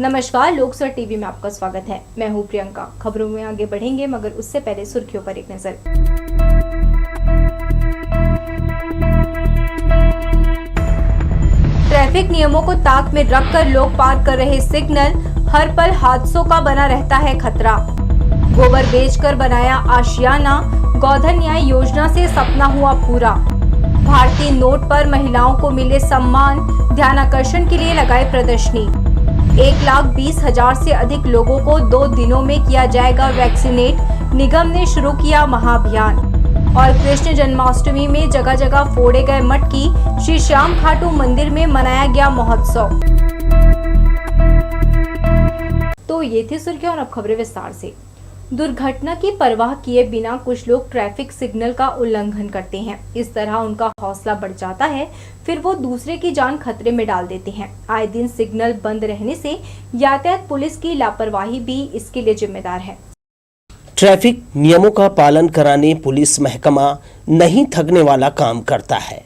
नमस्कार, लोकसर टीवी में आपका स्वागत है। मैं हूं प्रियंका। खबरों में आगे बढ़ेंगे, मगर उससे पहले सुर्खियों पर एक नजर। ट्रैफिक नियमों को ताक में रखकर लोग पार कर रहे सिग्नल, हर पल हादसों का बना रहता है खतरा। गोबर बेचकर बनाया आशियाना, गोधन न्याय योजना से सपना हुआ पूरा। भारतीय नोट पर महिलाओं को मिले सम्मान, ध्यानाकर्षण के लिए लगाए प्रदर्शनी। 1,20,000 से अधिक लोगों को 2 दिनों में किया जाएगा वैक्सीनेट, निगम ने शुरू किया महाअभियान। और कृष्ण जन्माष्टमी में जगह जगह फोड़े गए मटकी, श्री श्याम खाटू मंदिर में मनाया गया महोत्सव। तो ये थी सुर्खियां और अब खबरें विस्तार से। दुर्घटना की परवाह किए बिना कुछ लोग ट्रैफिक सिग्नल का उल्लंघन करते हैं। इस तरह उनका हौसला बढ़ जाता है, फिर वो दूसरे की जान खतरे में डाल देते हैं। आए दिन सिग्नल बंद रहने से यातायात पुलिस की लापरवाही भी इसके लिए जिम्मेदार है। ट्रैफिक नियमों का पालन कराने पुलिस महकमा नहीं थकने वाला काम करता है।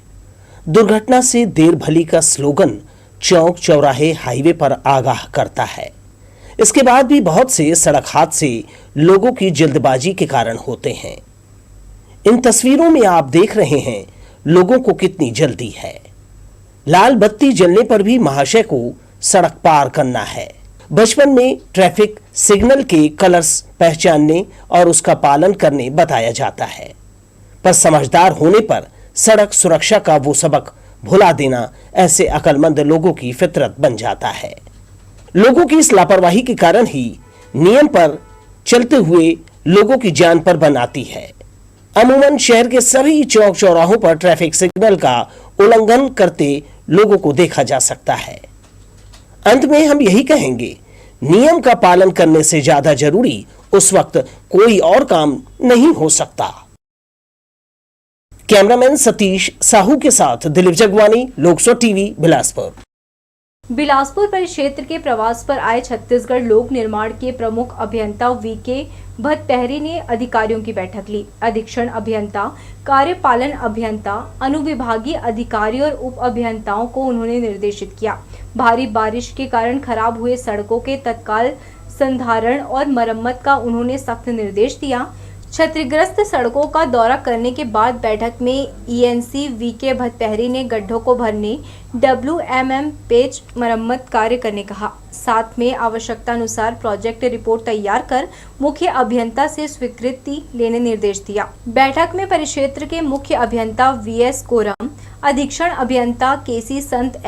दुर्घटना से देर भली का स्लोगन चौक चौराहे हाईवे पर आगाह करता है। इसके बाद भी बहुत से सड़क हादसे लोगों की जल्दबाजी के कारण होते हैं। इन तस्वीरों में आप देख रहे हैं लोगों को कितनी जल्दी है। लाल बत्ती जलने पर भी महाशय को सड़क पार करना है। बचपन में ट्रैफिक सिग्नल के कलर्स पहचानने और उसका पालन करने बताया जाता है, पर समझदार होने पर सड़क सुरक्षा का वो सबक भुला देना ऐसे अक्लमंद लोगों की फितरत बन जाता है। लोगों की इस लापरवाही के कारण ही नियम पर चलते हुए लोगों की जान पर बन आती है। अमूमन शहर के सभी चौक चौराहों पर ट्रैफिक सिग्नल का उल्लंघन करते लोगों को देखा जा सकता है। अंत में हम यही कहेंगे, नियम का पालन करने से ज्यादा जरूरी उस वक्त कोई और काम नहीं हो सकता। कैमरामैन सतीश साहू के साथ दिलीप जगवानी, लोकसर टीवी, बिलासपुर। बिलासपुर परिक्षेत्र के प्रवास पर आए छत्तीसगढ़ लोक निर्माण के प्रमुख अभियंता वीके भट्टहरी ने अधिकारियों की बैठक ली। अधीक्षण अभियंता, कार्यपालन अभियंता, अनुविभागीय अधिकारी और उप अभियंताओं को उन्होंने निर्देशित किया। भारी बारिश के कारण खराब हुए सड़कों के तत्काल संधारण और मरम्मत का उन्होंने सख्त निर्देश दिया। क्षतिग्रस्त सड़कों का दौरा करने के बाद बैठक में ईएनसी वीके भट्टहरी ने गड्ढों को भरने, WMM पेच मरम्मत कार्य करने कहा। साथ में आवश्यकता अनुसार प्रोजेक्ट रिपोर्ट तैयार कर मुख्य अभियंता से स्वीकृति लेने निर्देश दिया। बैठक में परिक्षेत्र के मुख्य अभियंता VS कोरम, अधीक्षण अभियंता KC संत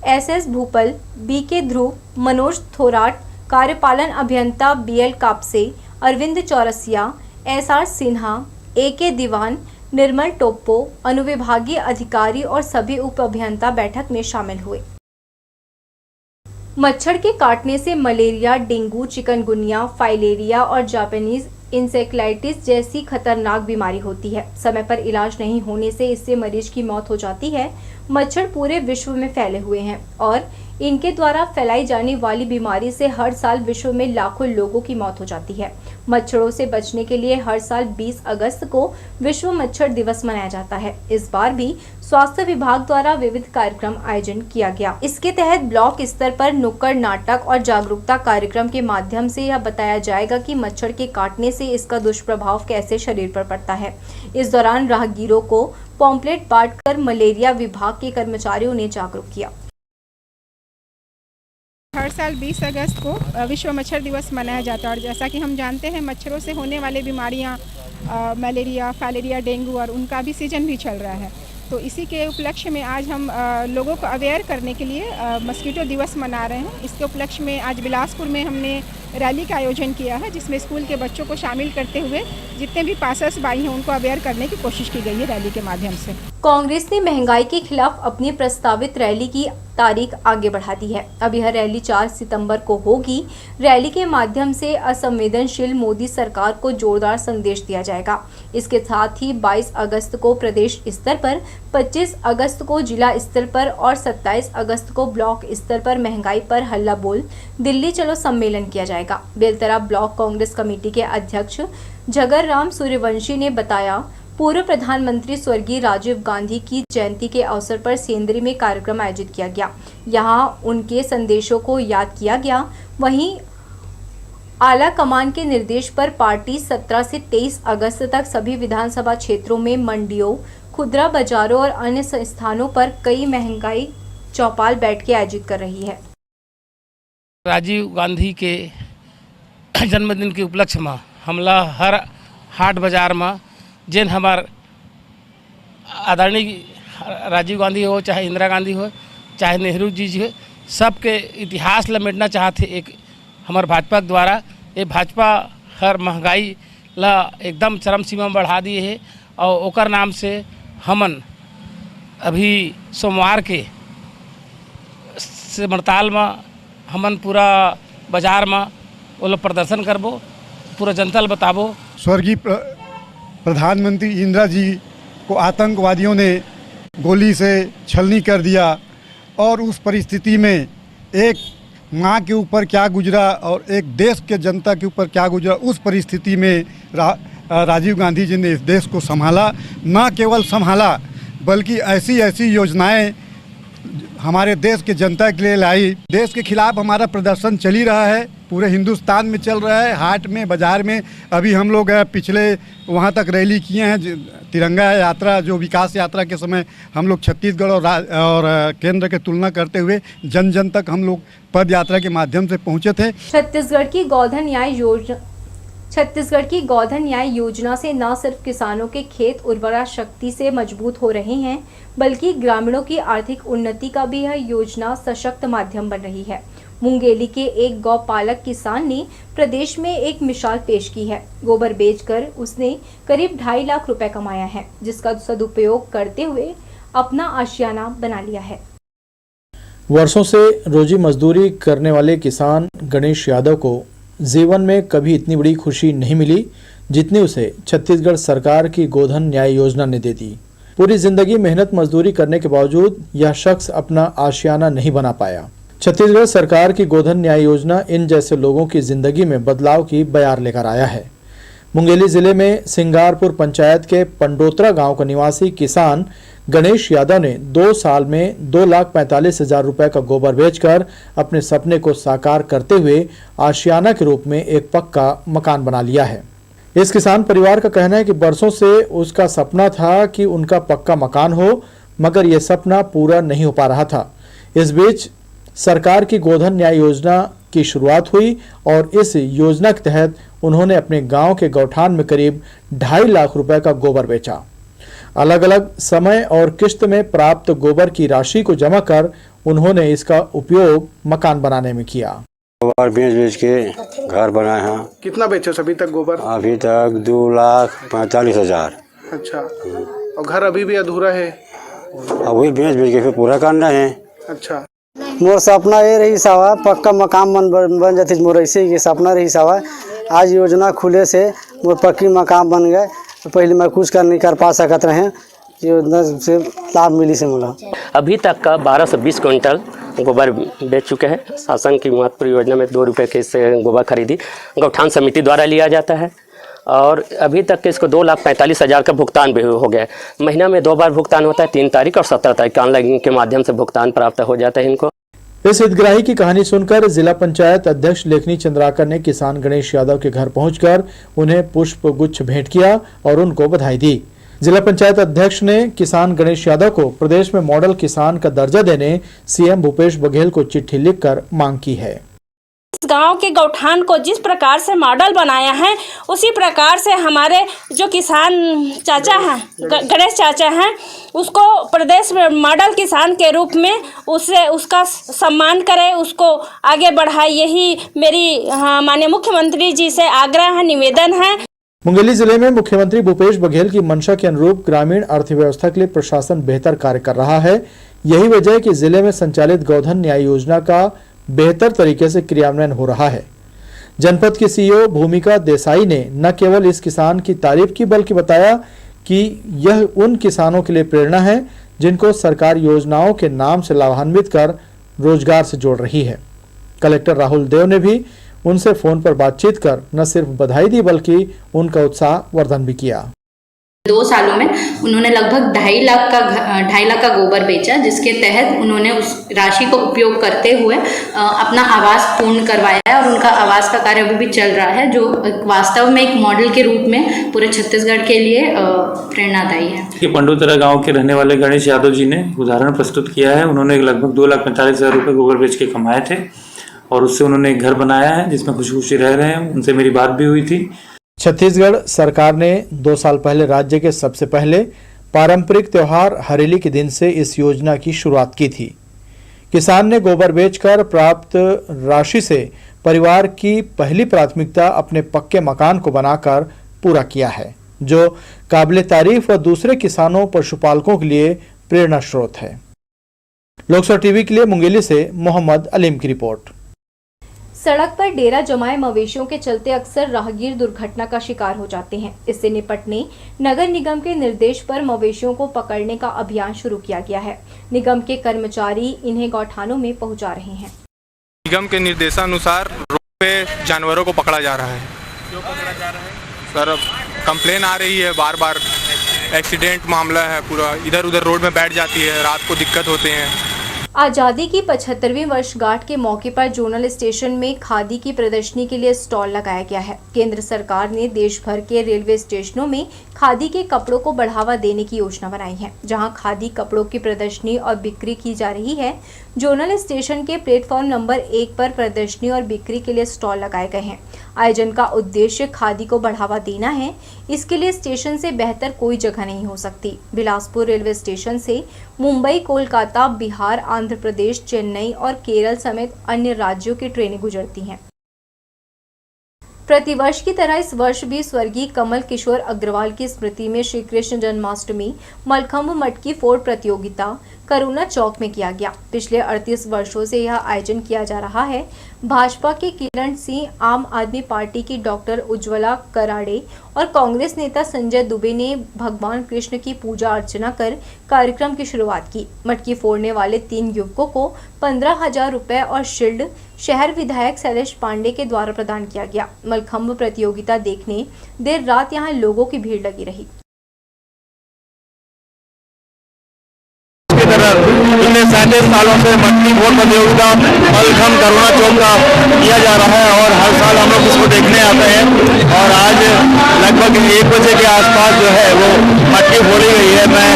SS भूपल, BK ध्रुव, मनोज थोराट, कार्यपालन अभियंता BL Kapse, Arvind Chaurasia, SR Sinha, AK दीवान, निर्मल टोप्पो, अनुविभागीय अधिकारी और सभी उप अभियंता बैठक में शामिल हुए। मच्छर के काटने से मलेरिया, डेंगू, चिकनगुनिया, फाइलेरिया और जापानीज इंसेफ्लाइटिस जैसी खतरनाक बीमारी होती है। समय पर इलाज नहीं होने से इससे मरीज की मौत हो जाती है। मच्छर पूरे विश्व में फैले हुए हैं और इनके द्वारा फैलाई जाने वाली बीमारी से हर साल विश्व में लाखों लोगों की मौत हो जाती है। मच्छरों से बचने के लिए हर साल 20 अगस्त को विश्व मच्छर दिवस मनाया जाता है। इस बार भी स्वास्थ्य विभाग द्वारा विविध कार्यक्रम आयोजन किया गया। इसके तहत ब्लॉक स्तर पर नुक्कड़ नाटक और जागरूकता कार्यक्रम के माध्यम से यह बताया जाएगा कि मच्छर के काटने से इसका दुष्प्रभाव कैसे शरीर पर पड़ता है। इस दौरान राहगीरों को पॉम्पलेट बांटकर मलेरिया विभाग के कर्मचारियों ने जागरूक किया। हर साल 20 अगस्त को विश्व मच्छर दिवस मनाया जाता है और जैसा कि हम जानते हैं मच्छरों से होने वाली बीमारियां मलेरिया, फाइलेरिया, डेंगू और उनका भी सीजन भी चल रहा है। तो इसी के उपलक्ष्य में आज हम लोगों को अवेयर करने के लिए मस्कीटो दिवस मना रहे हैं। इसके उपलक्ष्य में आज बिलासपुर में हमने रैली का आयोजन किया है, जिसमें स्कूल के बच्चों को शामिल करते हुए जितने भी पासर्स बाई हैं उनको अवेयर करने की कोशिश की गई है रैली के माध्यम से। कांग्रेस ने महंगाई के खिलाफ अपनी प्रस्तावित रैली की तारीख आगे बढ़ा दी है। अब यह रैली 4 सितंबर को होगी। रैली के माध्यम से असंवेदनशील मोदी सरकार को जोरदार संदेश दिया जाएगा। इसके साथ ही 22 अगस्त को प्रदेश स्तर पर, 25 अगस्त को जिला स्तर पर और 27 अगस्त को ब्लॉक स्तर पर महंगाई पर हल्ला बोल दिल्ली चलो सम्मेलन किया जाएगा। बेलतरा ब्लॉक कांग्रेस कमेटी के अध्यक्ष झगरराम सूर्यवंशी ने बताया, पूर्व प्रधानमंत्री स्वर्गीय राजीव गांधी की जयंती के अवसर पर सेंदरी में कार्यक्रम आयोजित किया गया। यहां उनके संदेशों को याद किया गया। वहीं आला कमान के निर्देश पर पार्टी 17 से 23 अगस्त तक सभी विधानसभा क्षेत्रों में मंडियों, खुदरा बाजारों और अन्य स्थानों पर कई महंगाई चौपाल बैठकें आयोजित कर रही है। राजीव गांधी के जन्मदिन के उपलक्ष्य में हमला हर हाट बाजार में जिन हमार आदरणीय राजीव गांधी हो, चाहे इंदिरा गांधी हो, चाहे नेहरू जी हो, सबके इतिहास लमेटना चाहते एक हमार भाजपा के द्वारा। ये भाजपा हर महंगाई ला एकदम चरम सीमा में बढ़ा दिए है और ओकर नाम से हमन अभी सोमवार के सिमरताल में हमन पूरा बाजार में वो लोग प्रदर्शन करबो, पूरा जनता बताबो। स्वर्गीय प्रधानमंत्री इंदिरा जी को आतंकवादियों ने गोली से छलनी कर दिया और उस परिस्थिति में एक माँ के ऊपर क्या गुजरा और एक देश के जनता के ऊपर क्या गुजरा, उस परिस्थिति में राजीव गांधी जी ने इस देश को संभाला। न केवल संभाला बल्कि ऐसी ऐसी योजनाएं हमारे देश के जनता के लिए लाई। देश के खिलाफ हमारा प्रदर्शन चल ही रहा है, पूरे हिंदुस्तान में चल रहा है, हाट में, बाज़ार में। अभी हम लोग पिछले वहाँ तक रैली किए हैं, तिरंगा यात्रा, जो विकास यात्रा के समय हम लोग छत्तीसगढ़ और केंद्र के तुलना करते हुए जन जन तक हम लोग पद यात्रा के माध्यम से पहुँचे थे। छत्तीसगढ़ की गोधन न्याय योजना से न सिर्फ किसानों के खेत उर्वरा शक्ति से मजबूत हो रहे हैं, बल्कि ग्रामीणों की आर्थिक उन्नति का भी यह योजना सशक्त माध्यम बन रही है। मुंगेली के एक गौपालक किसान ने प्रदेश में एक मिसाल पेश की है। गोबर बेचकर उसने करीब 2.5 लाख रुपए कमाया है, जिसका सदुपयोग करते हुए अपना आशियाना बना लिया है। वर्षों से रोजी मजदूरी करने वाले किसान गणेश यादव को जीवन में कभी इतनी बड़ी खुशी नहीं मिली जितनी उसे छत्तीसगढ़ सरकार की गोधन न्याय योजना ने दे दी। पूरी जिंदगी मेहनत मजदूरी करने के बावजूद यह शख्स अपना आशियाना नहीं बना पाया। छत्तीसगढ़ सरकार की गोधन न्याय योजना इन जैसे लोगों की जिंदगी में बदलाव की बयार लेकर आया है। मुंगेली जिले में सिंगारपुर पंचायत के पंडोत्रा गांव का निवासी किसान गणेश यादव ने 2 साल में 2,45,000 रुपए का गोबर बेचकर अपने सपने को साकार करते हुए आशियाना के रूप में एक पक्का मकान बना लिया है। इस किसान परिवार का कहना है कि बरसों से उसका सपना था कि उनका पक्का मकान हो, मगर यह सपना पूरा नहीं हो पा रहा था। इस बीच सरकार की गोधन न्याय योजना की शुरुआत हुई और इस योजना के तहत उन्होंने अपने गांव के गौठान में करीब 2.5 लाख रुपए का गोबर बेचा। अलग अलग समय और किस्त में प्राप्त गोबर की राशि को जमा कर उन्होंने इसका उपयोग मकान बनाने में किया। गोबर बेच के घर बनाए हैं। कितना बेचे अभी तक गोबर? अभी तक 2,45,000। अच्छा, और घर अभी भी अधूरा है? अभी बेच के फिर पूरा करना है। अच्छा, मोर सपना ये रही सावा पक्का मकान बन जाती, मोर ऐसे ही सपना रही सावा। आज योजना खुले से मोर पक्की मकान बन गए। पहले मैं कुछ नहीं कर पा सकते रहे, योजना से लाभ मिली से मिला। अभी तक का 12 से 20 क्विंटल गोबर बेच चुके हैं। शासन की महत्वपूर्ण योजना में 2 रुपये के से गोबर खरीदी गौठान समिति द्वारा लिया जाता है और अभी तक के इसको 2,45,000 का भुगतान भी हो गया है। महीना में 2 बार भुगतान होता है, 3 तारीख और 17 तारीख का ऑनलाइन के माध्यम से भुगतान प्राप्त हो जाता है इनको। इस हितग्राही की कहानी सुनकर जिला पंचायत अध्यक्ष लेखनी चंद्राकर ने किसान गणेश यादव के घर पहुंचकर उन्हें पुष्प गुच्छ भेंट किया और उनको बधाई दी। जिला पंचायत अध्यक्ष ने किसान गणेश यादव को प्रदेश में मॉडल किसान का दर्जा देने सीएम भूपेश बघेल को चिट्ठी लिखकर मांग की है। इस गांव के गौठान को जिस प्रकार से मॉडल बनाया है, उसी प्रकार से हमारे जो किसान चाचा हैं, गणेश चाचा हैं, उसको प्रदेश में मॉडल किसान के रूप में उसका सम्मान करें, उसको आगे बढ़ाए। यही मेरी माननीय मुख्यमंत्री जी से आग्रह है, निवेदन है। मुंगेली जिले में मुख्यमंत्री भूपेश बघेल की मंशा के अनुरूप ग्रामीण अर्थव्यवस्था के लिए प्रशासन बेहतर कार्य कर रहा है। यही वजह है कि जिले में संचालित गोधन न्याय योजना का बेहतर तरीके से क्रियान्वयन हो रहा है। जनपद के सीईओ भूमिका देसाई ने न केवल इस किसान की तारीफ की, बल्कि बताया कि यह उन किसानों के लिए प्रेरणा है जिनको सरकार योजनाओं के नाम से लाभान्वित कर रोजगार से जोड़ रही है। कलेक्टर राहुल देव ने भी उनसे फोन पर बातचीत कर न सिर्फ बधाई दी, बल्कि उनका उत्साह वर्धन भी किया। 2 सालों में उन्होंने लगभग 2.5 लाख का गोबर बेचा, जिसके तहत उन्होंने उस राशि को उपयोग करते हुए अपना आवास पूर्ण करवाया है और उनका आवास का कार्य अभी भी चल रहा है, जो वास्तव में एक मॉडल के रूप में पूरे छत्तीसगढ़ के लिए प्रेरणादायी है। पंडोतरा गांव के रहने वाले गणेश यादव जी ने उदाहरण प्रस्तुत किया है। उन्होंने लगभग 2,45,000 रुपये गोबर बेच के कमाए थे और उससे उन्होंने एक घर बनाया है जिसमें खुशी खुशी रह रहे हैं। उनसे मेरी बात भी हुई थी। छत्तीसगढ़ सरकार ने 2 साल पहले राज्य के सबसे पहले पारंपरिक त्योहार हरेली के दिन से इस योजना की शुरुआत की थी। किसान ने गोबर बेचकर प्राप्त राशि से परिवार की पहली प्राथमिकता अपने पक्के मकान को बनाकर पूरा किया है, जो काबिले तारीफ और दूसरे किसानों पशुपालकों के लिए प्रेरणा स्रोत है। लोकसभा टीवी के लिए मुंगेली से मोहम्मद अलीम की रिपोर्ट। सड़क पर डेरा जमाए मवेशियों के चलते अक्सर राहगीर दुर्घटना का शिकार हो जाते हैं। इससे निपटने नगर निगम के निर्देश पर मवेशियों को पकड़ने का अभियान शुरू किया गया है। निगम के कर्मचारी इन्हें गौठानों में पहुंचा रहे हैं। निगम के निर्देशानुसार रोड पे जानवरों को पकड़ा जा रहा है। क्यों पकड़ा जा रहा है सर? कंप्लेन आ रही है, बार बार एक्सीडेंट मामला है, पूरा इधर उधर रोड में बैठ जाती है, रात को दिक्कत होते हैं। आज़ादी की 75वीं वर्षगांठ के मौके पर जोनल स्टेशन में खादी की प्रदर्शनी के लिए स्टॉल लगाया गया है। केंद्र सरकार ने देश भर के रेलवे स्टेशनों में खादी के कपड़ों को बढ़ावा देने की योजना बनाई है, जहां खादी कपड़ों की प्रदर्शनी और बिक्री की जा रही है। जोनल स्टेशन के प्लेटफॉर्म नंबर 1 पर प्रदर्शनी और बिक्री के लिए स्टॉल लगाए गए हैं। आयोजन का उद्देश्य खादी को बढ़ावा देना है। इसके लिए स्टेशन से बेहतर कोई जगह नहीं हो सकती। बिलासपुर रेलवे स्टेशन से मुंबई, कोलकाता, बिहार, आंध्र प्रदेश, चेन्नई और केरल समेत अन्य राज्यों की ट्रेनें गुजरती हैं। प्रतिवर्ष की तरह इस वर्ष भी स्वर्गीय कमल किशोर अग्रवाल की स्मृति में श्री कृष्ण जन्माष्टमी मलखंभ मटकी फोड़ प्रतियोगिता करुणा चौक में किया गया। पिछले 38 वर्षों से यह आयोजन किया जा रहा है। भाजपा के किरण सिंह, आम आदमी पार्टी की डॉक्टर उज्ज्वला कराड़े और कांग्रेस नेता संजय दुबे ने भगवान कृष्ण की पूजा अर्चना कर कार्यक्रम की शुरुआत की। मटकी फोड़ने वाले 3 युवकों को 15,000 रुपए और शील्ड शहर विधायक शैलेश पांडे के द्वारा प्रदान किया गया। मलखंभ प्रतियोगिता देखने देर रात यहां लोगों की भीड़ लगी रही। पिछले 37 सालों से मटकी फोड़ प्रतियोगिता मलखंभ करुणा चौक का किया जा रहा है और हर साल हम लोग इसको देखने आते हैं और आज लगभग 1 बजे के आसपास जो है वो मटकी फोड़ी गई है। मैं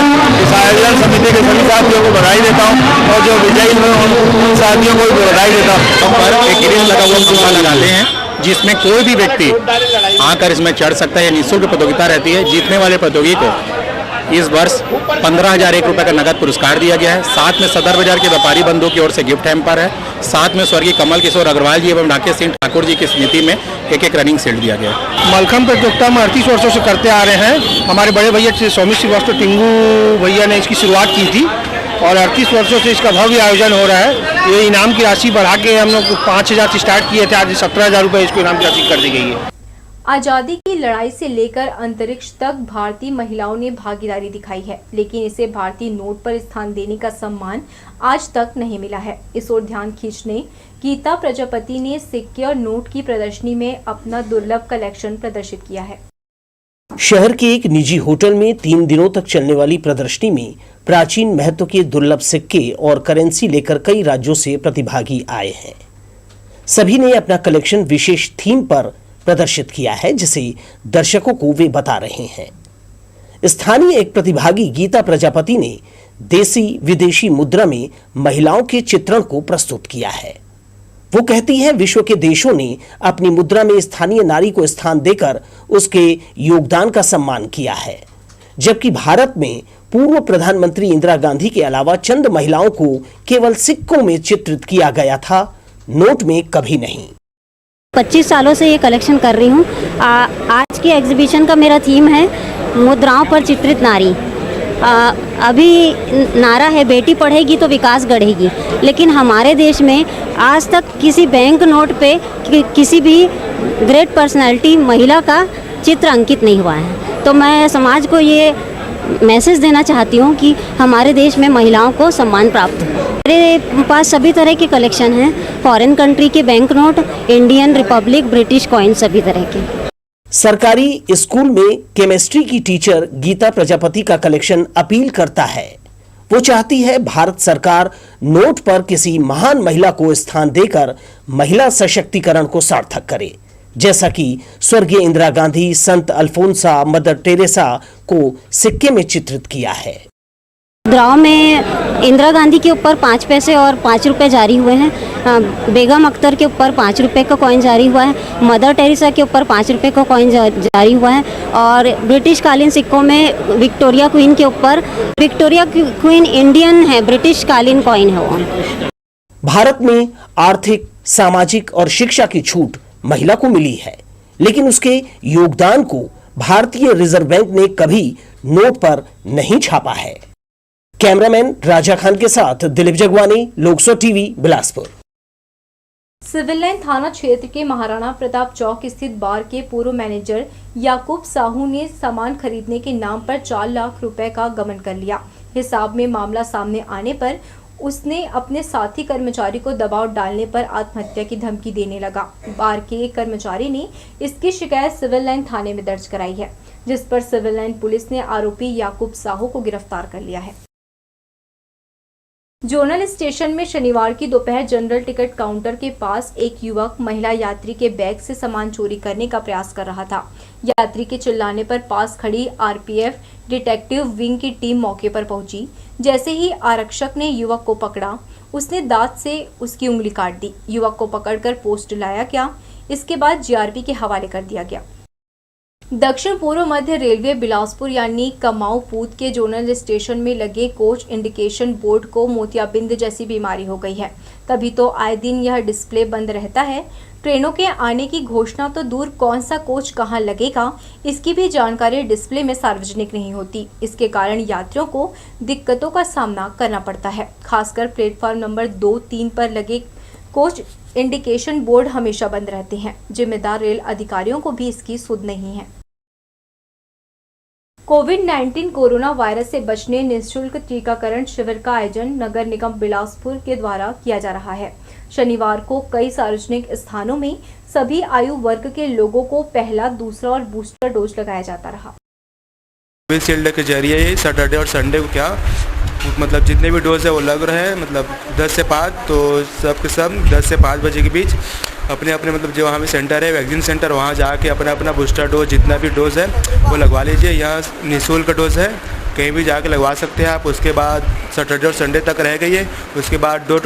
इस आयोजन समिति के सभी साथियों को बधाई देता हूँ और जो विजयी हुए उन साथियों को भी बधाई देता हूँ। पर एक ग्रिल लगा हुआ चूहा लगाते हैं जिसमें कोई भी व्यक्ति आकर इसमें चढ़ सकता है। निःशुल्क प्रतियोगिता रहती है। जीतने वाले प्रतियोगी को इस वर्ष 15,001 रुपये का नगद पुरस्कार दिया गया है। साथ में सदर बाजार के व्यापारी बंधुओं की ओर से गिफ्ट हैम्पर है। साथ में स्वर्गीय कमल किशोर अग्रवाल जी एवं डाके सिंह ठाकुर जी की स्मृति में एक रनिंग शील्ड दिया गया है। मलखंभ प्रतियोगिता हम 38 वर्षों से करते आ रहे हैं। हमारे बड़े भैया स्वामी श्रीवास्तव टिंगू भैया ने इसकी शुरुआत की थी और 38 वर्षों से इसका भव्य आयोजन हो रहा है। ये इनाम की राशि बढ़ा के हम लोग 5,000 से स्टार्ट किए थे, आज 17,000 रुपये इसको इनाम की राशि कर दी गई है। आज़ादी की लड़ाई से लेकर अंतरिक्ष तक भारतीय महिलाओं ने भागीदारी दिखाई है, लेकिन इसे भारतीय नोट पर स्थान देने का सम्मान आज तक नहीं मिला है। इस ओर ध्यान खींचने गीता प्रजापति ने सिक्के और नोट की प्रदर्शनी में अपना दुर्लभ कलेक्शन प्रदर्शित किया है। शहर के एक निजी होटल में 3 दिनों तक चलने वाली प्रदर्शनी में प्राचीन महत्व के दुर्लभ सिक्के और करेंसी लेकर कई राज्यों से प्रतिभागी आए हैं। सभी ने अपना कलेक्शन विशेष थीम पर प्रदर्शित किया है, जिसे दर्शकों को वे बता रहे हैं। स्थानीय एक प्रतिभागी गीता प्रजापति ने देसी विदेशी मुद्रा में महिलाओं के चित्रण को प्रस्तुत किया है। वो कहती हैं, विश्व के देशों ने अपनी मुद्रा में स्थानीय नारी को स्थान देकर उसके योगदान का सम्मान किया है, जबकि भारत में पूर्व प्रधानमंत्री इंदिरा गांधी के अलावा चंद महिलाओं को केवल सिक्कों में चित्रित किया गया था, नोट में कभी नहीं। 25 सालों से ये कलेक्शन कर रही हूँ। आज के एग्जीबिशन का मेरा थीम है मुद्राओं पर चित्रित नारी। अभी नारा है बेटी पढ़ेगी तो विकास गढ़ेगी, लेकिन हमारे देश में आज तक किसी बैंक नोट पे किसी भी ग्रेट पर्सनालिटी महिला का चित्र अंकित नहीं हुआ है। तो मैं समाज को ये मैसेज देना चाहती हूँ कि हमारे देश में महिलाओं को सम्मान प्राप्त हो। मेरे पास सभी तरह के कलेक्शन हैं, फॉरेन कंट्री के bank note, Indian Republic, British coin, सभी तरह के। सरकारी स्कूल में केमिस्ट्री की टीचर गीता प्रजापति का कलेक्शन अपील करता है। वो चाहती है भारत सरकार नोट पर किसी महान महिला को स्थान देकर महिला सशक्तिकरण को सार्थक करे, जैसा कि स्वर्गीय इंदिरा गांधी, संत अल्फोंसा, मदर टेरेसा को सिक्के में चित्रित किया है। गाँव में इंदिरा गांधी के ऊपर 5 पैसे और 5 रुपए जारी हुए हैं। बेगम अख्तर के ऊपर 5 रुपए का कॉइन जारी हुआ है। मदर टेरेसा के ऊपर 5 रुपए का कॉइन जारी हुआ है। और ब्रिटिश कालीन सिक्कों में विक्टोरिया क्वीन के ऊपर, विक्टोरिया क्वीन इंडियन है, ब्रिटिश कालीन कॉइन है वो। भारत में आर्थिक, सामाजिक और शिक्षा की छूट महिला को मिली है, लेकिन उसके योगदान को भारतीय रिजर्व बैंक ने कभी नोट पर नहीं छापा है। कैमरामैन राजा खान के साथ दिलीप जगवानी, लोकसो टीवी, बिलासपुर। सिविल लाइन थाना क्षेत्र के महाराणा प्रताप चौक स्थित बार के पूर्व मैनेजर याकूब साहू ने सामान खरीदने के नाम पर 4 लाख रुपए का गबन कर लिया। हिसाब में मामला सामने आने पर उसने अपने साथी कर्मचारी को दबाव डालने पर आत्महत्या की धमकी देने लगा। बार के एक कर्मचारी ने इसकी शिकायत सिविल लाइन थाने में दर्ज कराई है, जिस पर सिविल लाइन पुलिस ने आरोपी याकूब साहू को गिरफ्तार कर लिया है। जोनल स्टेशन में शनिवार की दोपहर जनरल टिकट काउंटर के पास एक युवक महिला यात्री के बैग से सामान चोरी करने का प्रयास कर रहा था। यात्री के चिल्लाने पर पास खड़ी आरपीएफ डिटेक्टिव विंग की टीम मौके पर पहुंची। जैसे ही आरक्षक ने युवक को पकड़ा, उसने दांत से उसकी उंगली काट दी। युवक को पकड़कर पोस्ट लाया गया। इसके बाद जीआरपी के हवाले कर दिया गया। दक्षिण पूर्व मध्य रेलवे बिलासपुर यानी कमाऊ पूत के जोनल स्टेशन में लगे कोच इंडिकेशन बोर्ड को मोतियाबिंद जैसी बीमारी हो गई है। तभी तो आए दिन यह डिस्प्ले बंद रहता है। ट्रेनों के आने की घोषणा तो दूर, कौन सा कोच कहां लगेगा इसकी भी जानकारी डिस्प्ले में सार्वजनिक नहीं होती। इसके कारण यात्रियों को दिक्कतों का सामना करना पड़ता है। खासकर प्लेटफॉर्म नंबर 2, 3 पर लगे कोच इंडिकेशन बोर्ड हमेशा बंद रहते हैं। जिम्मेदार रेल अधिकारियों को भी इसकी सुध नहीं है। कोविड-19 कोरोना वायरस से बचने निःशुल्क टीकाकरण शिविर का आयोजन नगर निगम बिलासपुर के द्वारा किया जा रहा है। शनिवार को कई सार्वजनिक स्थानों में सभी आयु वर्ग के लोगों को पहला, दूसरा और बूस्टर डोज लगाया जाता रहा। कोविशील्ड के जरिए ही सैटरडे और संडे को क्या मतलब जितने भी डोज है वो लग रहे हैं, मतलब 10 से 5, तो सब के सब 10 से 5 बजे के बीच अपने अपने मतलब जो वहाँ पे सेंटर है वैक्सीन सेंटर, वहाँ जाके अपना अपना बूस्टर डोज जितना भी डोज है वो लगवा लीजिए। यहाँ निःशुल्क डोज है, कहीं भी जाके लगवा सकते हैं आप। उसके बाद सैटरडे और संडे तक रह गई है। उसके बाद डोर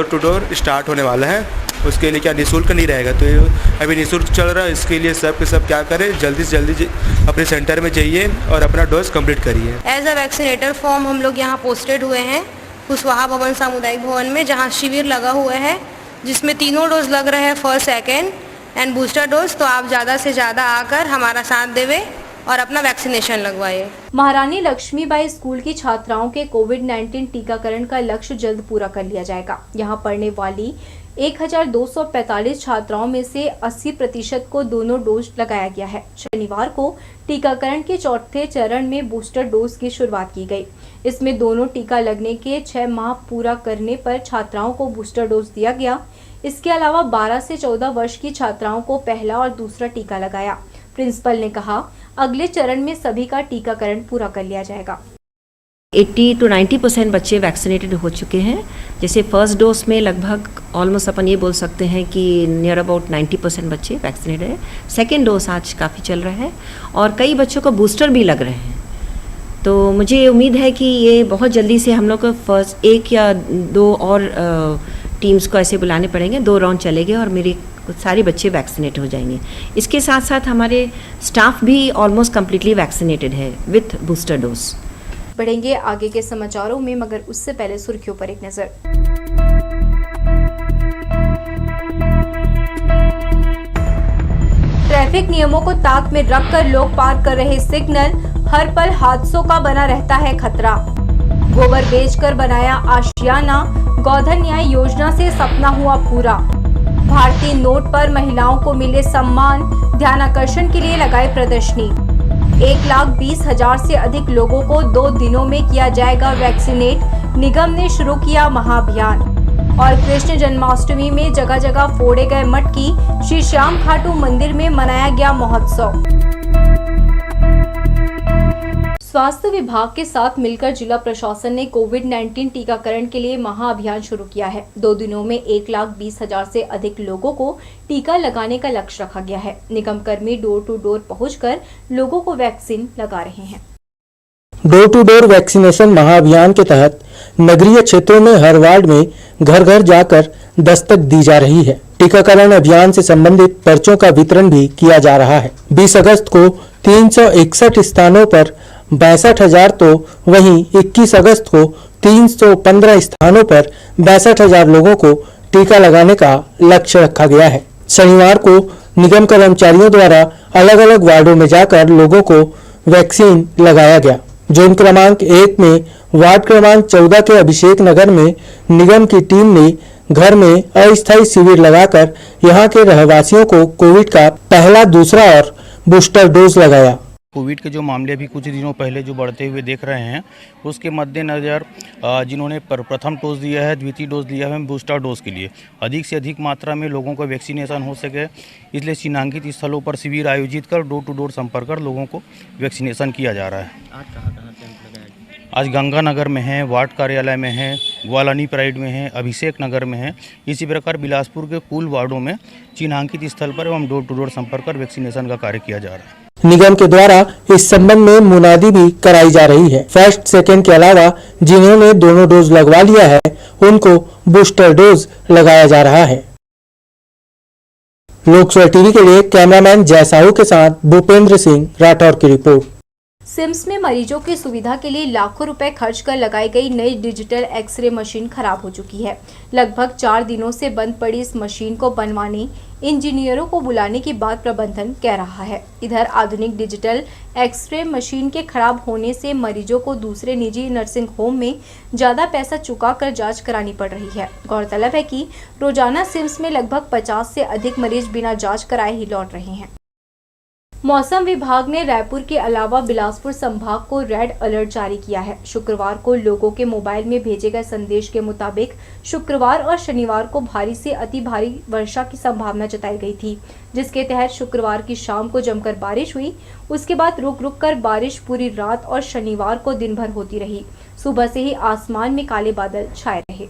टू डोर स्टार्ट होने वाला है। उसके लिए क्या निःशुल्क नहीं रहेगा, तो अभी निःशुल्क चल रहा है। इसके लिए सब के सब क्या करें, जल्दी से जल्दी अपने सेंटर में जाइए और अपना डोज कंप्लीट करिए। एज अ वैक्सीनेटर फॉर्म हम लोग यहाँ पोस्टेड हुए हैं कुशवाहा भवन सामुदायिक भवन में, जहाँ शिविर लगा हुआ है जिसमें 3 डोज लग रहे हैं, first, second and booster dose. तो आप ज़्यादा से ज़्यादा आकर हमारा साथ देवे और अपना वैक्सीनेशन लगवाए। महारानी लक्ष्मीबाई स्कूल की छात्राओं के कोविड-19 टीकाकरण का लक्ष्य जल्द पूरा कर लिया जाएगा। यहां पढ़ने वाली 1245 छात्राओं में से 80% को दोनों डोज लगाया गया है। शनिवार को टीकाकरण के चौथे चरण में बूस्टर डोज की शुरुआत की गई। इसमें दोनों टीका लगने के 6 माह पूरा करने पर छात्राओं को बूस्टर डोज दिया गया। इसके अलावा 12 से 14 वर्ष की छात्राओं को पहला और दूसरा टीका लगाया। प्रिंसिपल ने कहा, अगले चरण में सभी का टीकाकरण पूरा कर लिया जाएगा। 80 to 90% बच्चे वैक्सीनेटेड हो चुके हैं। जैसे फर्स्ट डोज में लगभग ऑलमोस्ट अपन ये बोल सकते हैं कि नियर अबाउट 90% बच्चे वैक्सीनेटेड है। सेकेंड डोज आज काफ़ी चल रहा है और कई बच्चों को बूस्टर भी लग रहे हैं। तो मुझे उम्मीद है कि ये बहुत जल्दी से हम लोग को फर्स्ट 1 या 2 और टीम्स को ऐसे बुलाने पड़ेंगे। 2 राउंड चलेंगे और मेरे सारे बच्चे वैक्सीनेट हो जाएंगे। इसके साथ साथ हमारे स्टाफ भी ऑलमोस्ट कम्प्लीटली वैक्सीनेटेड है विथ बूस्टर डोज। बढ़ेंगे आगे के समाचारों में, मगर उससे पहले सुर्खियों पर एक नजर। ट्रैफिक नियमों को ताक में रखकर लोग पार कर रहे सिग्नल, हर पल हादसों का बना रहता है खतरा। गोबर बेचकर बनाया आशियाना, गोधन न्याय योजना से सपना हुआ पूरा। भारतीय नोट पर महिलाओं को मिले सम्मान, ध्यानाकर्षण के लिए लगाए प्रदर्शनी। 1,20,000 से अधिक लोगों को 2 दिनों में किया जाएगा वैक्सीनेट, निगम ने शुरू किया महाअभियान। और कृष्ण जन्माष्टमी में जगह जगह फोड़े गए मटकी। श्री श्याम खाटू मंदिर में मनाया गया महोत्सव। स्वास्थ्य विभाग के साथ मिलकर जिला प्रशासन ने कोविड-19 टीकाकरण के लिए महाअभियान शुरू किया है। 2 दिनों में 1,20,000 से अधिक लोगों को टीका लगाने का लक्ष्य रखा गया है। निगम कर्मी डोर टू डोर पहुंचकर लोगों को वैक्सीन लगा रहे हैं। डोर टू डोर वैक्सीनेशन महाअभियान के तहत नगरीय क्षेत्रों में हर वार्ड में घर घर जाकर दस्तक दी जा रही है। टीकाकरण अभियान से संबंधित पर्चों का वितरण भी किया जा रहा है। 20 अगस्त को 361 स्थानों पर 62,000 तो वहीं 21 अगस्त को 315 स्थानों पर 62,000 लोगों को टीका लगाने का लक्ष्य रखा गया है। शनिवार को निगम कर्मचारियों द्वारा अलग अलग वार्डों में जाकर लोगों को वैक्सीन लगाया गया। जोन क्रमांक 1 में वार्ड क्रमांक 14 के अभिषेक नगर में निगम की टीम ने घर में अस्थायी शिविर लगाकर यहां के रहवासियों को कोविड का पहला, दूसरा और बूस्टर डोज लगाया। कोविड के जो मामले अभी कुछ दिनों पहले जो बढ़ते हुए देख रहे हैं, उसके मद्देनज़र जिन्होंने प्रथम डोज दिया है, द्वितीय डोज लिया है, बूस्टर डोज के लिए अधिक से अधिक मात्रा में लोगों का वैक्सीनेशन हो सके, इसलिए चिन्हांकित स्थलों पर शिविर आयोजित कर डोर टू डोर संपर्क कर लोगों को वैक्सीनेशन किया जा रहा है। आज कहाँ कैंप लगाया? आज गंगानगर में है, वार्ड कार्यालय में है, ग्वालानी परेड में है, अभिषेक नगर में है। इसी प्रकार बिलासपुर के कुल वार्डों में चिन्हांकित स्थल पर एवं डोर टू डोर संपर्क कर वैक्सीनेशन का कार्य किया जा रहा है। निगम के द्वारा इस संबंध में मुनादी भी कराई जा रही है। फर्स्ट, सेकंड के अलावा जिन्होंने दोनों डोज लगवा लिया है उनको बूस्टर डोज लगाया जा रहा है। लोकसभा टीवी के लिए कैमरामैन जय साहू के साथ भूपेंद्र सिंह राठौर की रिपोर्ट। सिम्स में मरीजों की सुविधा के लिए लाखों रुपए खर्च कर लगाई गई नई डिजिटल एक्सरे मशीन खराब हो चुकी है। लगभग 4 दिनों से बंद पड़ी इस मशीन को बनवाने इंजीनियरों को बुलाने की बात प्रबंधन कह रहा है। इधर आधुनिक डिजिटल एक्सरे मशीन के खराब होने से मरीजों को दूसरे निजी नर्सिंग होम में ज्यादा पैसा चुकाकर जांच करानी पड़ रही है। गौरतलब है कि रोजाना सिम्स में लगभग 50 से अधिक मरीज बिना जांच कराए ही लौट रहे हैं। मौसम विभाग ने रायपुर के अलावा बिलासपुर संभाग को रेड अलर्ट जारी किया है। शुक्रवार को लोगों के मोबाइल में भेजे गए संदेश के मुताबिक शुक्रवार और शनिवार को भारी से अति भारी वर्षा की संभावना जताई गई थी, जिसके तहत शुक्रवार की शाम को जमकर बारिश हुई। उसके बाद रुक रुक कर बारिश पूरी रात और शनिवार को दिन भर होती रही। सुबह से ही आसमान में काले बादल छाए रहे।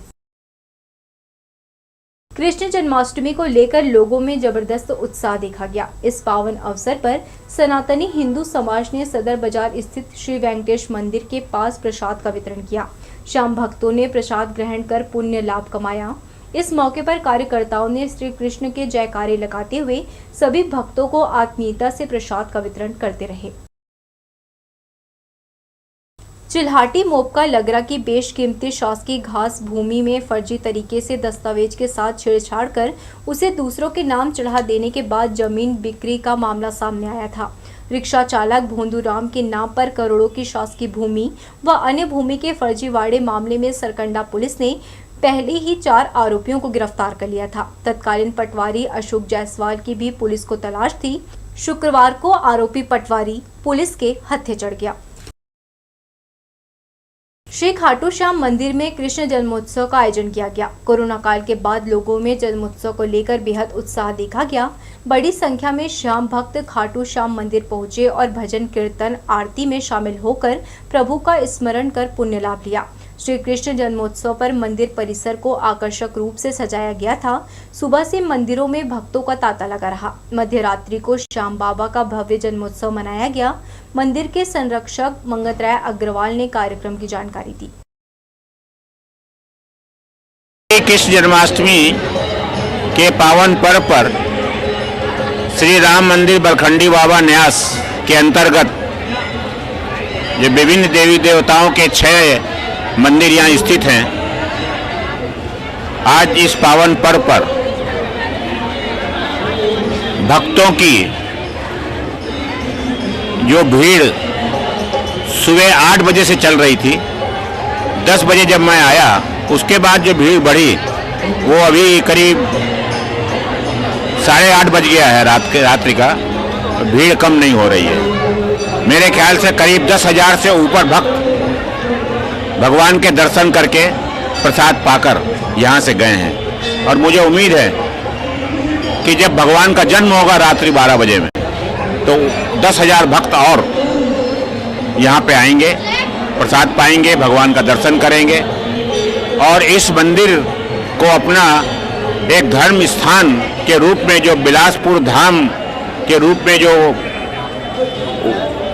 कृष्ण जन्माष्टमी को लेकर लोगों में जबरदस्त उत्साह देखा गया। इस पावन अवसर पर सनातनी हिंदू समाज ने सदर बाजार स्थित श्री वेंकटेश मंदिर के पास प्रसाद का वितरण किया। शाम भक्तों ने प्रसाद ग्रहण कर पुण्य लाभ कमाया। इस मौके पर कार्यकर्ताओं ने श्री कृष्ण के जयकारे लगाते हुए सभी भक्तों को आत्मीयता से प्रसाद का वितरण करते रहे। चिल्हाटी मोपका लगरा की बेशकीमती शासकीय घास भूमि में फर्जी तरीके से दस्तावेज के साथ छेड़छाड़ कर उसे दूसरों के नाम चढ़ा देने के बाद जमीन बिक्री का मामला सामने आया था। रिक्शा चालक भोंदूराम के नाम पर करोड़ों की शासकीय भूमि व अन्य भूमि के फर्जीवाड़े मामले में सरकंडा पुलिस ने पहले ही 4 आरोपियों को गिरफ्तार कर लिया था। तत्कालीन पटवारी अशोक जायसवाल की भी पुलिस को तलाश थी। शुक्रवार को आरोपी पटवारी पुलिस के हत्थे चढ़ गया। श्री खाटू श्याम मंदिर में कृष्ण जन्मोत्सव का आयोजन किया गया। कोरोना काल के बाद लोगों में जन्मोत्सव को लेकर बेहद उत्साह देखा गया। बड़ी संख्या में श्याम भक्त खाटू श्याम मंदिर पहुंचे और भजन कीर्तन आरती में शामिल होकर प्रभु का स्मरण कर पुण्य लाभ लिया। श्री कृष्ण जन्मोत्सव पर मंदिर परिसर को आकर्षक रूप से सजाया गया था। सुबह से मंदिरों में भक्तों का तांता लगा रहा। मध्य रात्रि को श्याम बाबा का भव्य जन्मोत्सव मनाया गया। मंदिर के संरक्षक मंगतराय अग्रवाल ने कार्यक्रम की जानकारी दी। कृष्ण जन्माष्टमी के पावन पर्व पर श्री राम मंदिर बलखंडी बाबा न्यास के अंतर्गत जो विभिन्न देवी देवताओं के 6 मंदिर यहाँ स्थित हैं, आज इस पावन पर्व पर भक्तों की जो भीड़ सुबह 8 बजे से चल रही थी, 10 बजे जब मैं आया उसके बाद जो भीड़ बढ़ी वो अभी करीब 8:30 बज गया है रात्रि का। भीड़ कम नहीं हो रही है। मेरे ख्याल से करीब 10,000 से ऊपर भक्त भगवान के दर्शन करके प्रसाद पाकर यहाँ से गए हैं। और मुझे उम्मीद है कि जब भगवान का जन्म होगा रात्रि 12 बजे में, तो 10,000 भक्त और यहाँ पे आएंगे, प्रसाद पाएंगे, भगवान का दर्शन करेंगे और इस मंदिर को अपना एक धर्म स्थान के रूप में, जो बिलासपुर धाम के रूप में जो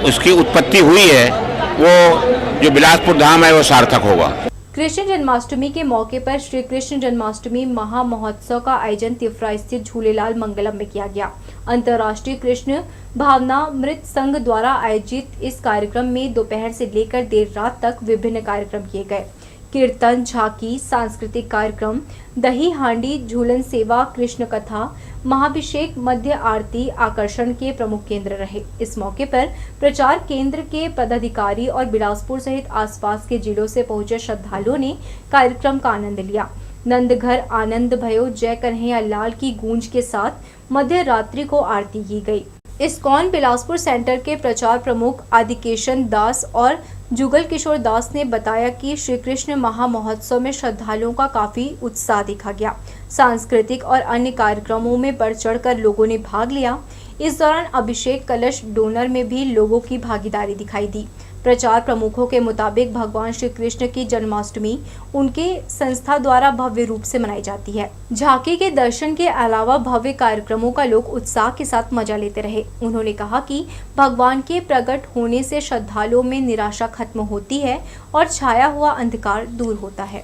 उसकी उत्पत्ति हुई है, वो जो बिलासपुर धाम है वो सार्थक होगा। कृष्ण जन्माष्टमी के मौके पर श्री कृष्ण जन्माष्टमी महा महोत्सव का आयोजन तिफरा स्थित झूलेलाल मंगलम में किया गया। अंतर्राष्ट्रीय कृष्ण भावनामृत संघ द्वारा आयोजित इस कार्यक्रम में दोपहर से लेकर देर रात तक विभिन्न कार्यक्रम किए गए। कीर्तन, झांकी, सांस्कृतिक कार्यक्रम, दही हांडी, झूलन सेवा, कृष्ण कथा, महाभिषेक, मध्य आरती आकर्षण के प्रमुख केंद्र रहे। इस मौके पर प्रचार केंद्र के पदाधिकारी और बिलासपुर सहित आसपास के जिलों से पहुंचे श्रद्धालुओं ने कार्यक्रम का आनंद लिया। नंदघर आनंद भयो जय कन्हैया लाल की गूंज के साथ मध्य रात्रि को आरती की गई। इस्कॉन बिलासपुर सेंटर के प्रचार प्रमुख आदिकेशन दास और जुगल किशोर दास ने बताया कि श्री कृष्ण महा महोत्सव में श्रद्धालुओं का काफी उत्साह देखा गया। सांस्कृतिक और अन्य कार्यक्रमों में बढ़ चढ़कर लोगों ने भाग लिया। इस दौरान अभिषेक कलश डोनर में भी लोगों की भागीदारी दिखाई दी। प्रचार प्रमुखों के मुताबिक भगवान श्री कृष्ण की जन्माष्टमी उनके संस्था द्वारा भव्य रूप से मनाई जाती है। झांकी के दर्शन के अलावा भव्य कार्यक्रमों का लोग उत्साह के साथ मजा लेते रहे। उन्होंने कहा कि भगवान के प्रकट होने से श्रद्धालुओं में निराशा खत्म होती है और छाया हुआ अंधकार दूर होता है।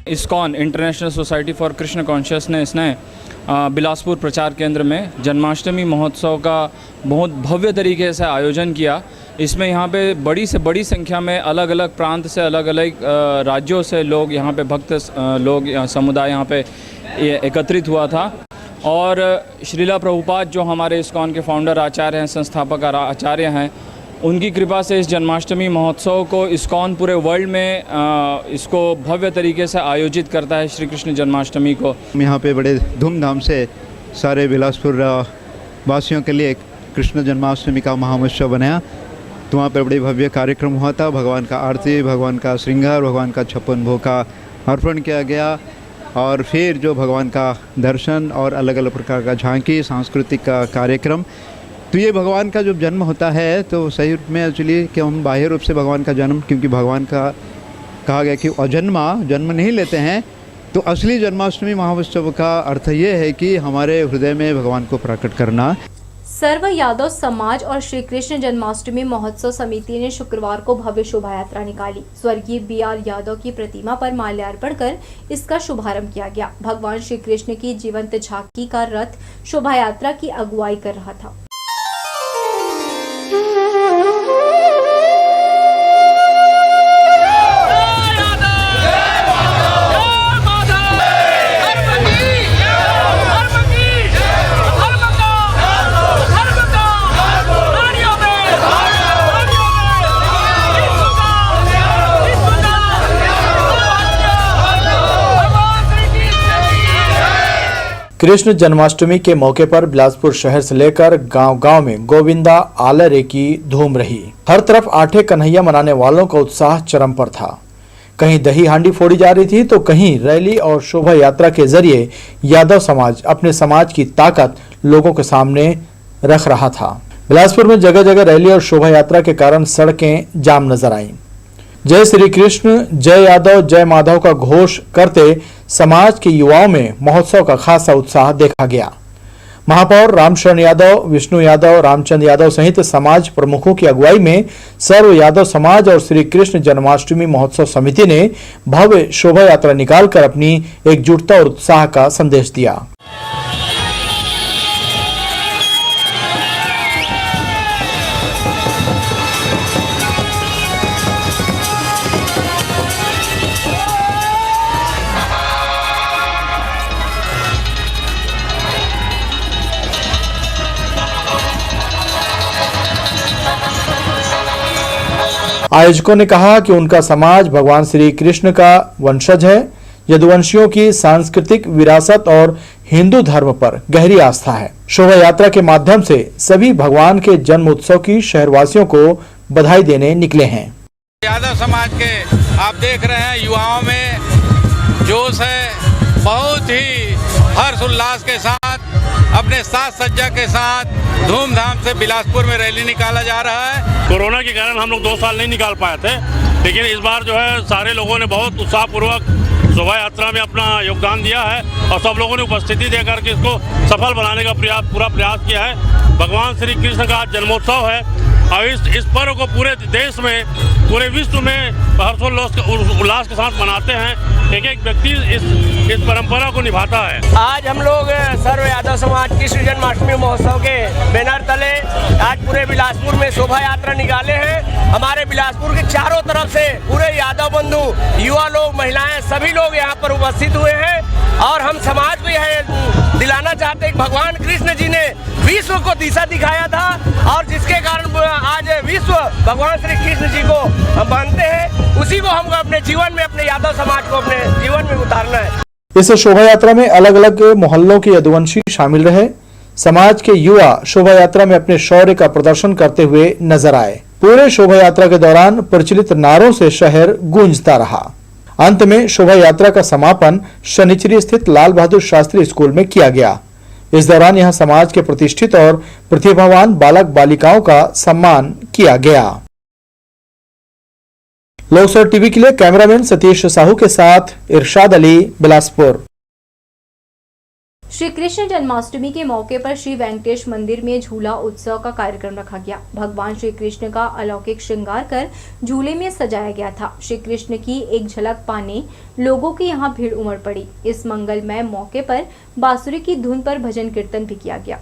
ISKCON international society for Krishna consciousness ने बिलासपुर प्रचार केंद्र में जन्माष्टमी महोत्सव का बहुत भव्य तरीके से आयोजन किया। इसमें यहाँ पे बड़ी से बड़ी संख्या में अलग अलग प्रांत से, अलग अलग राज्यों से लोग यहाँ पे भक्त लोग समुदाय यहाँ पे एकत्रित हुआ था। और श्रीला प्रभुपाद जो हमारे इस्कॉन के फाउंडर आचार्य हैं, संस्थापक आचार्य हैं, उनकी कृपा से इस जन्माष्टमी महोत्सव को इस्कॉन पूरे वर्ल्ड में इसको भव्य तरीके से आयोजित करता है। श्री कृष्ण जन्माष्टमी को यहाँ पे बड़े धूमधाम से सारे बिलासपुर वासियों के लिए कृष्ण जन्माष्टमी का महामहोत्सव बनाया। तो वहाँ पर बड़े भव्य कार्यक्रम हुआ था। भगवान का आरती, भगवान का श्रृंगार, भगवान का 56 भोग का अर्पण किया गया और फिर जो भगवान का दर्शन और अलग अलग प्रकार का झांकी, सांस्कृतिक कार्यक्रम। तो ये भगवान का जब जन्म होता है तो सही रूप में एक्चुअली कि हम बाह्य रूप से भगवान का जन्म, क्योंकि भगवान का कहा गया कि अजन्मा जन्म नहीं लेते हैं, तो असली जन्माष्टमी महोत्सव का अर्थ ये है कि हमारे हृदय में भगवान को प्रकट करना। सर्व यादव समाज और श्री कृष्ण जन्माष्टमी महोत्सव समिति ने शुक्रवार को भव्य शोभा यात्रा निकाली। स्वर्गीय BR यादव की प्रतिमा पर माल्यार्पण कर इसका शुभारंभ किया गया। भगवान श्री कृष्ण की जीवंत झांकी का रथ शोभा यात्रा की अगुवाई कर रहा था। कृष्ण जन्माष्टमी के मौके पर बिलासपुर शहर से लेकर गांव-गांव में गोविंदा आलरे की धूम रही। हर तरफ आठे कन्हैया मनाने वालों का उत्साह चरम पर था। कहीं दही हांडी फोड़ी जा रही थी तो कहीं रैली और शोभा यात्रा के जरिए यादव समाज अपने समाज की ताकत लोगों के सामने रख रहा था। बिलासपुर में जगह जगह रैली और शोभा यात्रा के कारण सड़कें जाम नजर आईं। जय श्री कृष्ण, जय यादव, जय माधव का घोष करते समाज के युवाओं में महोत्सव का खासा उत्साह देखा गया। महापौर रामशरण यादव, विष्णु यादव, रामचंद यादव सहित समाज प्रमुखों की अगुवाई में सर्व यादव समाज और श्री कृष्ण जन्माष्टमी महोत्सव समिति ने भव्य शोभा यात्रा निकालकर अपनी एकजुटता और उत्साह का संदेश दिया। आयोजकों ने कहा कि उनका समाज भगवान श्री कृष्ण का वंशज है। यदुवंशियों की सांस्कृतिक विरासत और हिंदू धर्म पर गहरी आस्था है। शोभा यात्रा के माध्यम से सभी भगवान के जन्म उत्सव की शहरवासियों को बधाई देने निकले हैं। यादव समाज के आप देख रहे हैं युवाओं में जोश है, बहुत ही हर्ष उल्लास के साथ अपने साज सज्जा के साथ धूमधाम से बिलासपुर में रैली निकाला जा रहा है। कोरोना के कारण हम लोग 2 साल नहीं निकाल पाए थे, लेकिन इस बार जो है सारे लोगों ने बहुत उत्साहपूर्वक शोभा यात्रा में अपना योगदान दिया है और सब लोगों ने उपस्थिति देकर के इसको सफल बनाने का पूरा प्रयास किया है। भगवान श्री कृष्ण का जन्मोत्सव है और इस पर्व को पूरे देश में, पूरे विश्व में हर्षोल्लास के साथ मनाते हैं। एक एक व्यक्ति इस परंपरा को निभाता है। आज हम लोग सर्व यादव समाज कृष्ण जन्माष्टमी महोत्सव के बैनर तले आज पूरे बिलासपुर में शोभा यात्रा निकाले हैं। हमारे बिलासपुर के चारों तरफ से पूरे यादव बंधु, युवा लोग, महिलाएं, सभी लोग यहाँ पर उपस्थित हुए हैं और हम समाज को यह दिलाना चाहते हैं कि भगवान कृष्ण जी ने विश्व को दिशा दिखाया था और जिसके कारण आज विश्व भगवान श्री कृष्ण जी को हम मानते हैं, उसी को हमको अपने जीवन में, अपने यादव समाज को अपने जीवन में उतारना है। इस शोभा यात्रा में अलग अलग मोहल्लों के यदुवंशी शामिल रहे। समाज के युवा शोभा यात्रा में अपने शौर्य का प्रदर्शन करते हुए नजर आए। पूरे शोभा यात्रा के दौरान प्रचलित नारों से शहर गूंजता रहा। अंत में शोभा यात्रा का समापन शनिचरी स्थित लाल बहादुर शास्त्री स्कूल में किया गया। इस दौरान यहां समाज के प्रतिष्ठित और प्रतिभावान बालक बालिकाओं का सम्मान किया गया। लोकसर टीवी के लिए कैमरामैन सतीश साहू के साथ इरशाद अली, बिलासपुर। श्री कृष्ण जन्माष्टमी के मौके पर श्री वेंकटेश मंदिर में झूला उत्सव का कार्यक्रम रखा गया। भगवान श्री कृष्ण का अलौकिक श्रृंगार कर झूले में सजाया गया था। श्री कृष्ण की एक झलक पाने लोगों की यहां भीड़ उमड़ पड़ी। इस मंगलमय मौके पर बांसुरी की धुन पर भजन कीर्तन भी किया गया।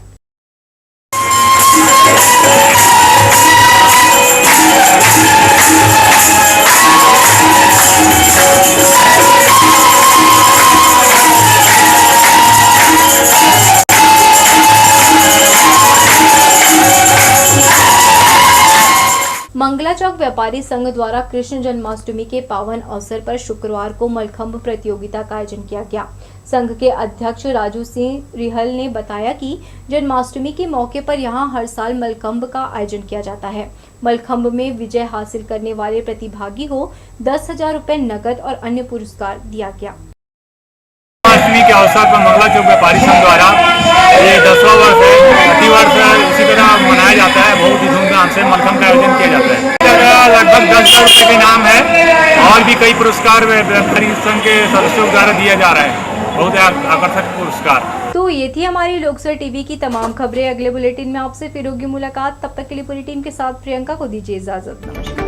मंगला चौक व्यापारी संघ द्वारा कृष्ण जन्माष्टमी के पावन अवसर पर शुक्रवार को मलखंभ प्रतियोगिता का आयोजन किया गया। संघ के अध्यक्ष राजू सिंह रिहल ने बताया कि जन्माष्टमी के मौके पर यहां हर साल मलखंभ का आयोजन किया जाता है। मलखंभ में विजय हासिल करने वाले प्रतिभागी को 10,000 रुपए नकद और अन्य पुरस्कार दिया गया। जन्माष्टमी के अवसर पर मंगला चौक व्यापारी संघ द्वारा ये 10वां वर्ष है। प्रतिवर्ष इसी तरह मनाया जाता है। बहुत ही धूमधाम से मलखंभ का आयोजन किया जाता है। लगभग 10,000 रुपए के इनाम है और भी कई पुरस्कार व्यापारी संघ के सदस्यों द्वारा दिया जा रहा है। बहुत आकर्षक पुरस्कार। तो ये थी हमारी लोकसर टीवी की तमाम खबरें। अगले बुलेटिन में आपसे फिर होगी मुलाकात। तब तक के लिए पूरी टीम के साथ प्रियंका को दीजिए इजाजत। नमस्कार।